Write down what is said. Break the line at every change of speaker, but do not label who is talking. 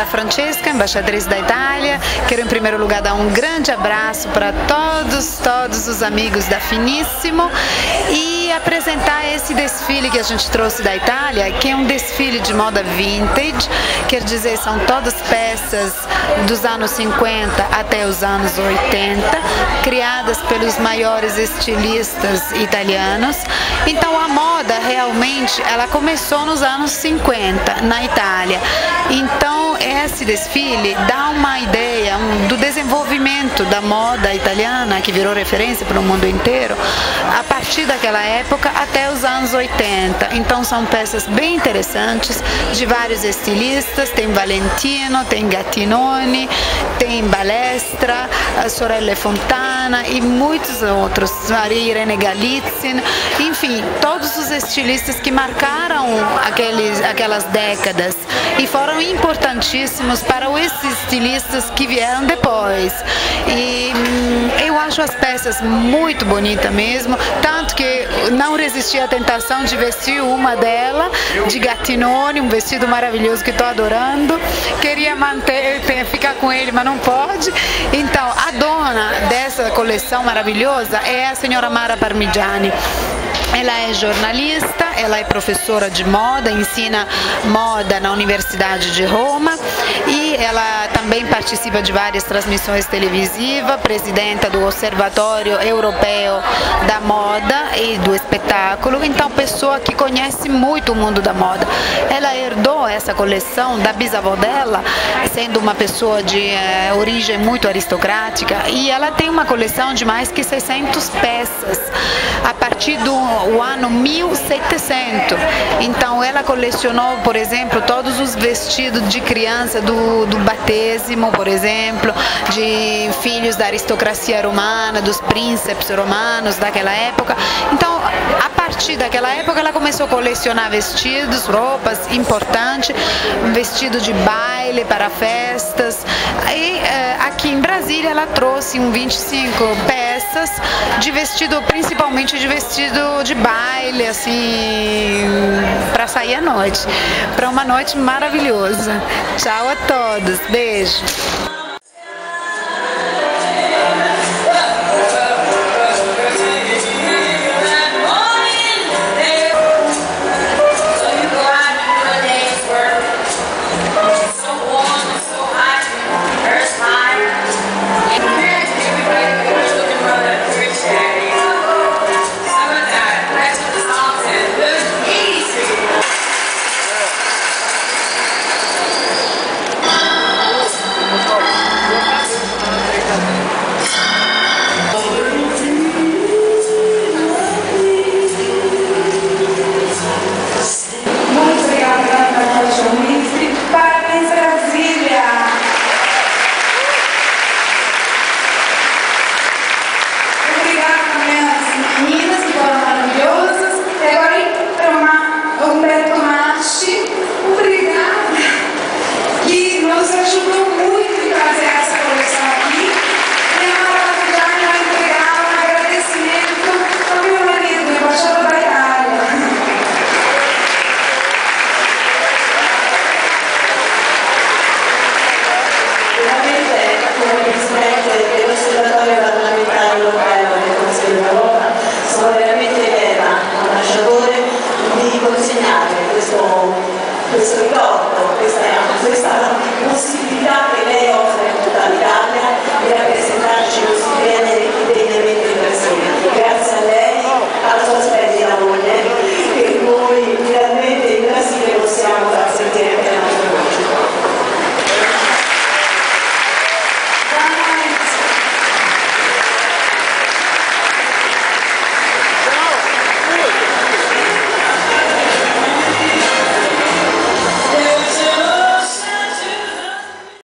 Maria Francesca, embaixadora da Itália. Quero em primeiro lugar dar um grande abraço para todos os amigos da Finissimo e apresentar esse desfile que a gente trouxe da Itália, que é um desfile de moda vintage, quer dizer, são todas peças dos anos 50 até os anos 80, criadas pelos maiores estilistas italianos. Então a moda realmente ela começou nos anos 50 na Itália. Então esse desfile dá uma ideia do desenvolvimento da moda italiana, que virou referência para o mundo inteiro, a partir daquela época até os anos 80. Então são peças bem interessantes, de vários estilistas, tem Valentino, tem Gattinoni, tem Balestra, Sorelle Fontana e muitos outros, Maria Irene Galitzin, enfim, todos os estilistas que marcaram aquelas décadas e foram importantíssimos para esses estilistas que vieram depois. E eu acho as peças muito bonitas mesmo, tanto que não resisti à tentação de vestir uma dela, de Gattinoni, um vestido maravilhoso que estou adorando. Queria ficar com ele, mas não pode. Então, a dona dessa coleção maravilhosa é a senhora Mara Parmigiani. Ela é jornalista, ela é professora de moda, ensina moda na Universidade de Roma e ela também participa de várias transmissões televisivas, presidenta do Observatório Europeu da Moda e do Espetáculo, então pessoa que conhece muito o mundo da moda. Ela herdou essa coleção da bisavó dela, sendo uma pessoa de origem muito aristocrática, e ela tem uma coleção de mais que 600 peças, a partir do ano 1700. Então ela colecionou, por exemplo, todos os vestidos de criança do batismo, por exemplo, de filhos da aristocracia romana, dos príncipes romanos daquela época. Então, a partir daquela época ela começou a colecionar vestidos, roupas importantes, vestido de baile para festas. E aqui em Brasília ela trouxe 25 peças de vestido, principalmente de vestido de baile, assim, para sair à noite, para uma noite maravilhosa. Tchau a todos, beijo.
Questo ricordo, questa possibilità che lei